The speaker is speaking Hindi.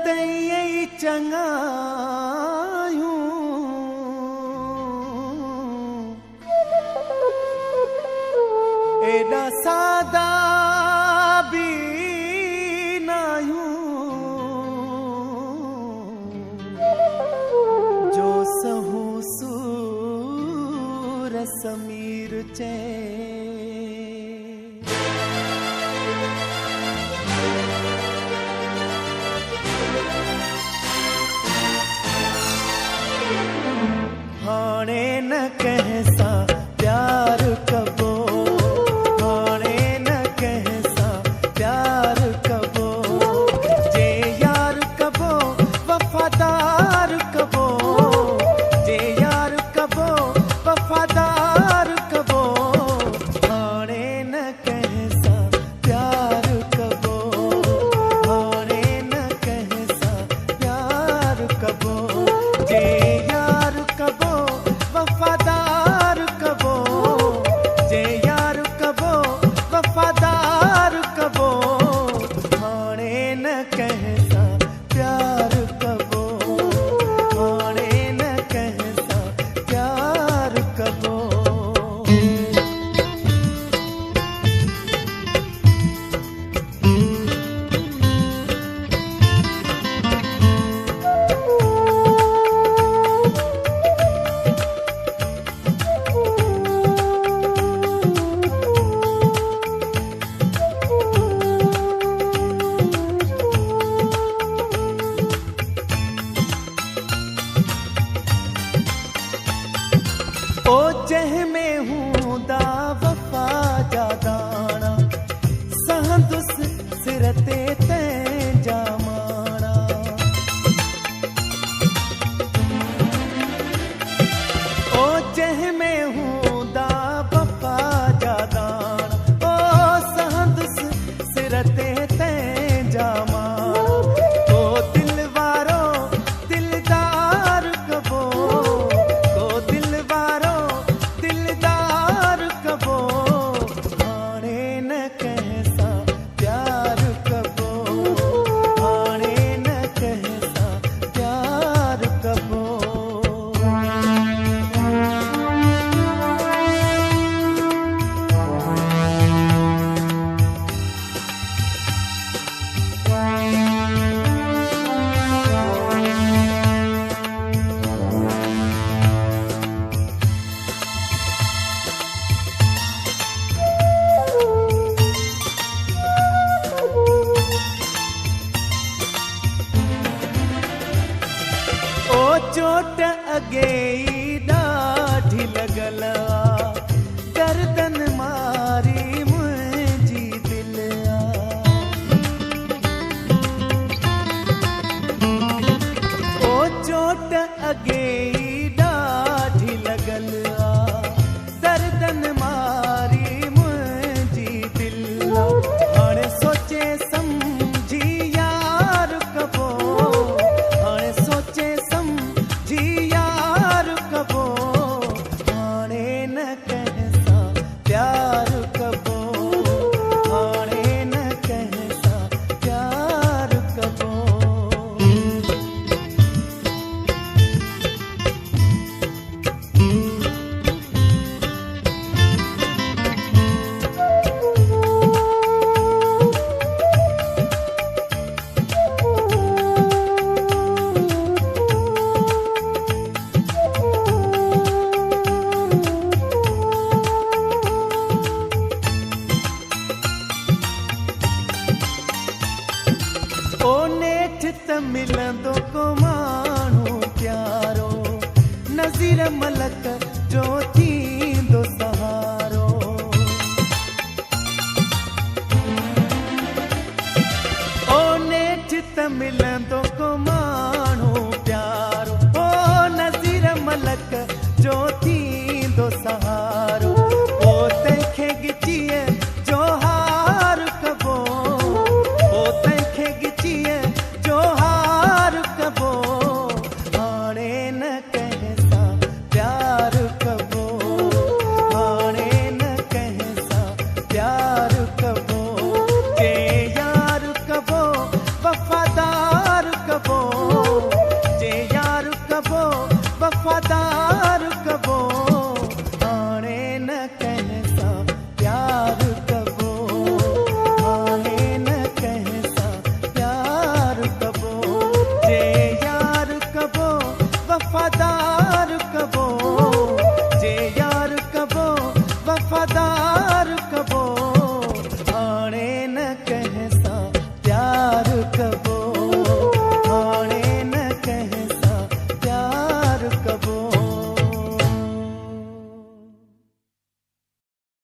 तई चंगायूं एडा सादा भी नायूं जो सहू सूर समीर चे हाणे न कहसा प्यार कबो हाणे न कहसा प्यार कबो जे यार कबो वफादार कबो जे यार कबो वफादार कबो हाणे न कहसा प्यार कबो हाणे न कहसा प्यार कबो जे यार कबो वफादार कबो जे यार कबो वफादार कबो हाणे न कहसा प्यार कबो हाणे न कहसा प्यार कबो ओ जह में हूंदा वफा जा दाणा सहंदुस सिर ते तंहिंजा माणा ओ जह में हूंदा वफा जा दाणा ओ सहंदुस सिर ते तंहिंजा माणा ओ दिल वारो दिलदार कबो को दिल वारो दिलदार कबो हाणे न कहसा प्यार कबो हाणे न कहसा प्यार कबो ओ चोट अगे ॾाढी लॻल आ गर्दन मारी मुंहिंजी दिल आ ओ चोट अगे ॾाढी लॻल आ गर्दन मारी मुंहिंजी दिल आ हाणे सोचे सम्झी यार कबो हाणे सोचे सम्झी यार कबो हाणे न कहसा प्यार कबो हाणे न कहसा प्यार कबो ओ नेठ त मिलंदो को माण्हू प्यारो नज़ीर मलक जो थींदो सहारो ओ नेठ त मिलंदो